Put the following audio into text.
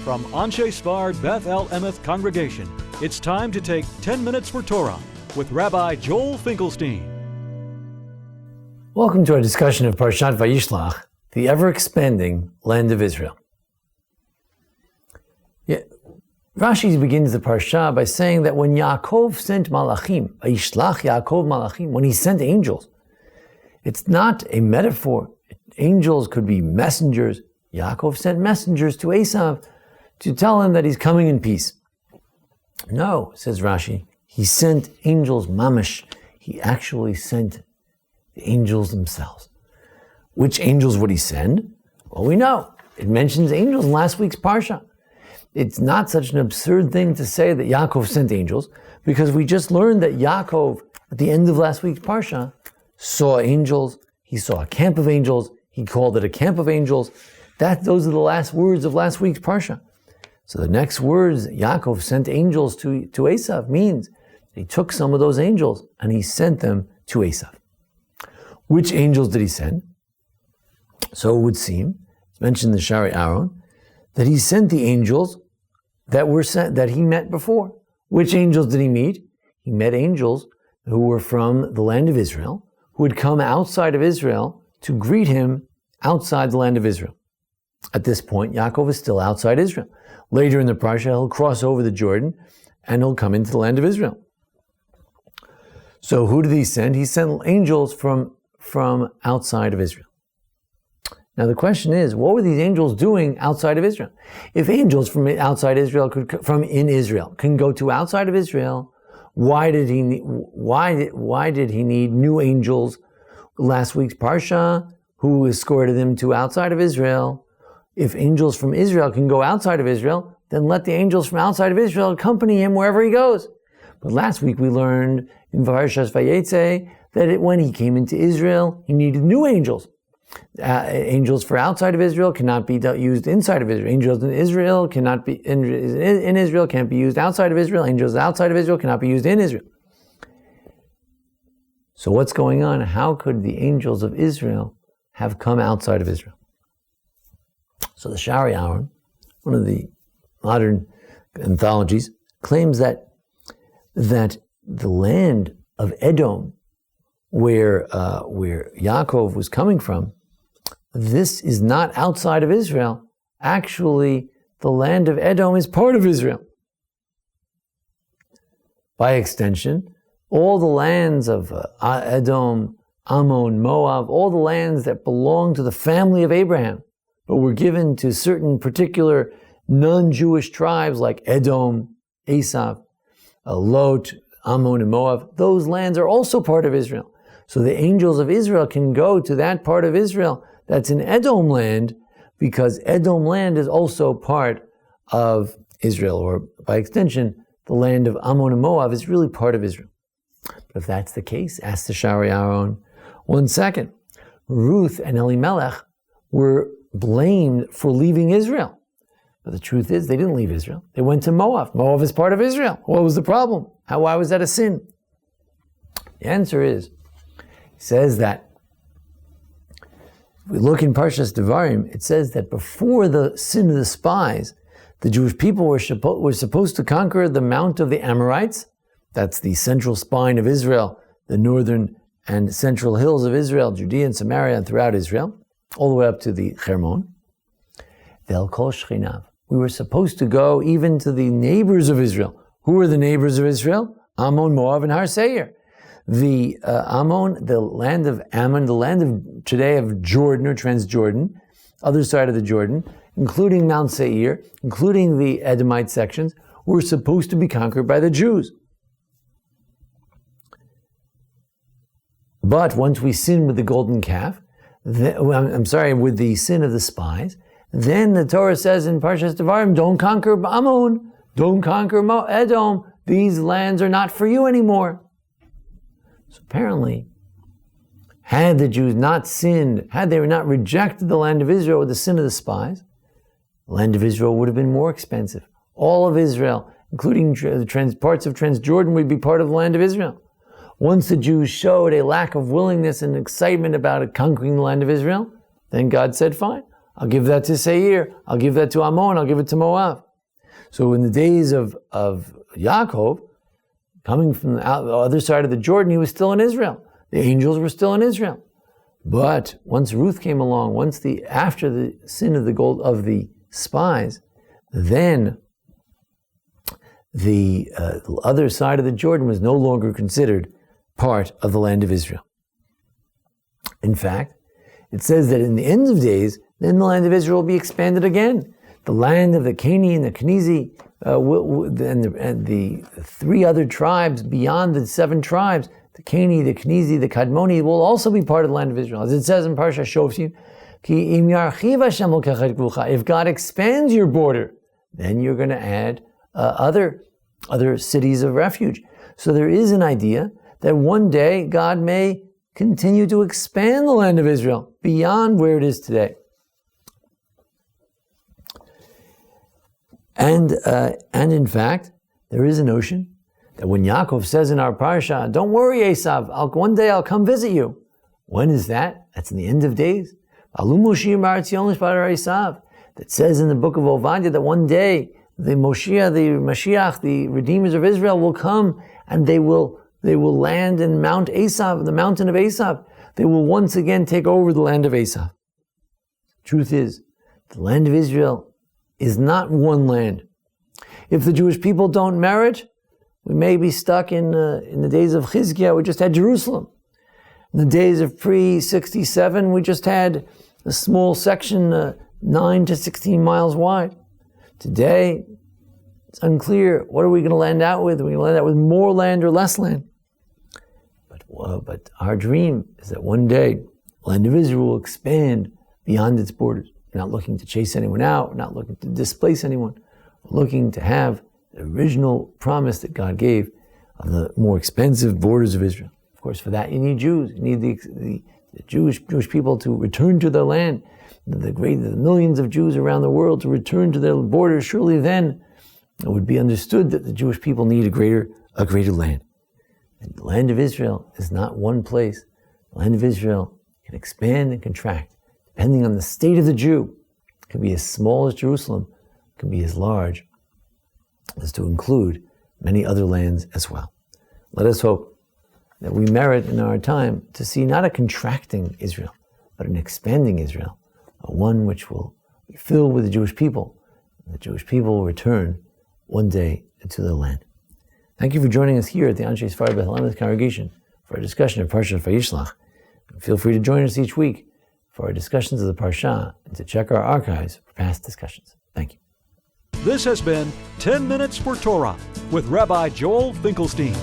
From Anshe Sfard Beth El Emeth Congregation, it's time to take 10 minutes for Torah with Rabbi Joel Finkelstein. Welcome to our discussion of Parshat Vayishlach, the ever-expanding land of Israel. Rashi begins the Parsha by saying that when Yaakov sent Malachim, Vayishlach Yaakov Malachim, when he sent angels, it's not a metaphor. Angels could be messengers. Yaakov sent messengers to Esav to tell him that he's coming in peace. No, says Rashi, he sent angels mamash. He actually sent the angels themselves. Which angels would he send? Well, we know. It mentions angels in last week's Parsha. It's not such an absurd thing to say that Yaakov sent angels, because we just learned that Yaakov, at the end of last week's Parsha, saw angels. He saw a camp of angels. He called it a camp of angels. Those are the last words of last week's Parsha. So the next words, Yaakov sent angels to Esav, means he took some of those angels and he sent them to Esav. Which angels did he send? So it would seem, it's mentioned in the Shari Aaron, that he sent the angels that he met before. Which angels did he meet? He met angels who were from the land of Israel, who had come outside of Israel to greet him outside the land of Israel. At this point, Yaakov is still outside Israel. Later in the Parsha, he'll cross over the Jordan and he'll come into the land of Israel. So who did he send? He sent angels from outside of Israel. Now the question is, what were these angels doing outside of Israel? If angels from outside Israel can go to outside of Israel, why did he need new angels? Last week's Parsha, who escorted him to outside of Israel? If angels from Israel can go outside of Israel, then let the angels from outside of Israel accompany him wherever he goes. But last week we learned in Parshas Vayetze that when he came into Israel, he needed new angels. Angels for outside of Israel cannot be used inside of Israel. Angels in Israel cannot be in Israel can't be used outside of Israel. Angels outside of Israel cannot be used in Israel. So what's going on? How could the angels of Israel have come outside of Israel? So the Shari Aaron, one of the modern anthologies, claims that the land of Edom, where Yaakov was coming from, this is not outside of Israel. Actually, the land of Edom is part of Israel. By extension, all the lands of Edom, Ammon, Moab, all the lands that belong to the family of Abraham, but were given to certain particular non-Jewish tribes like Edom, Esav, Lot, Ammon, and Moab, those lands are also part of Israel. So the angels of Israel can go to that part of Israel that's in Edom land, because Edom land is also part of Israel, or by extension, the land of Ammon and Moab is really part of Israel. But if that's the case, ask the Shari Aaron, 1 second. Ruth and Elimelech were blamed for leaving Israel. But the truth is, they didn't leave Israel. They went to Moab. Moab is part of Israel. What was the problem? Why was that a sin? The answer is, he says that, if we look in Parshas Devarim, it says that before the sin of the spies, the Jewish people were supposed to conquer the Mount of the Amorites. That's the central spine of Israel, the northern and central hills of Israel, Judea and Samaria, and throughout Israel, all the way up to the Hermon. Ve'el kol shechinav. We were supposed to go even to the neighbors of Israel. Who were the neighbors of Israel? Ammon, Moab, and Har Seir. The Ammon, the land of Ammon, the land of today of Jordan or Transjordan, other side of the Jordan, including Mount Seir, including the Edomite sections, were supposed to be conquered by the Jews. But once we sin with the golden calf, with the sin of the spies, then the Torah says in Parshas Devarim, don't conquer Ammon, don't conquer Edom, these lands are not for you anymore. So apparently, had the Jews not sinned, had they not rejected the land of Israel with the sin of the spies, the land of Israel would have been more expensive. All of Israel, including parts of Transjordan, would be part of the land of Israel. Once the Jews showed a lack of willingness and excitement about conquering the land of Israel, then God said, fine, I'll give that to Seir, I'll give that to Ammon, I'll give it to Moab. So in the days of Yaakov, coming from the other side of the Jordan, he was still in Israel. The angels were still in Israel. But once Ruth came along, after the sin of the spies, then the other side of the Jordan was no longer considered part of the land of Israel. In fact, it says that in the end of days, then the land of Israel will be expanded again. The land of the Canaanite and the Kenizi and the three other tribes beyond the 7 tribes, the Canaanite, the Kenizi, the Kadmoni, will also be part of the land of Israel. As it says in Parsha Shoftim, if God expands your border, then you're going to add other cities of refuge. So there is an idea that one day God may continue to expand the land of Israel beyond where it is today. And in fact, there is a notion that when Yaakov says in our parsha, don't worry, Esav, one day I'll come visit you. When is that? That's in the end of days. That says in the book of Ovadia that one day the Mashiach, the redeemers of Israel, will come and they will land in Mount Esav, the mountain of Esav. They will once again take over the land of Esav. Truth is, the land of Israel is not one land. If the Jewish people don't merit, we may be stuck in the days of Chizkiah, we just had Jerusalem. In the days of pre-67, we just had a small section 9 to 16 miles wide. Today, it's unclear, what are we going to land out with? Are we going to land out with more land or less land? But our dream is that one day, the land of Israel will expand beyond its borders. We're not looking to chase anyone out. We're not looking to displace anyone. We're looking to have the original promise that God gave of the more expansive borders of Israel. Of course, for that you need Jews. You need the Jewish people to return to their land. The millions of Jews around the world to return to their borders. Surely then it would be understood that the Jewish people need a greater land. And the land of Israel is not one place. The land of Israel can expand and contract depending on the state of the Jew. It can be as small as Jerusalem. It can be as large as to include many other lands as well. Let us hope that we merit in our time to see not a contracting Israel, but an expanding Israel, one which will be filled with the Jewish people. The Jewish people will return one day to their land. Thank you for joining us here at the Anshe Sfar Beth El congregation for a discussion of Parsha Vayishlach. Feel free to join us each week for our discussions of the Parsha and to check our archives for past discussions. Thank you. This has been 10 Minutes for Torah with Rabbi Joel Finkelstein.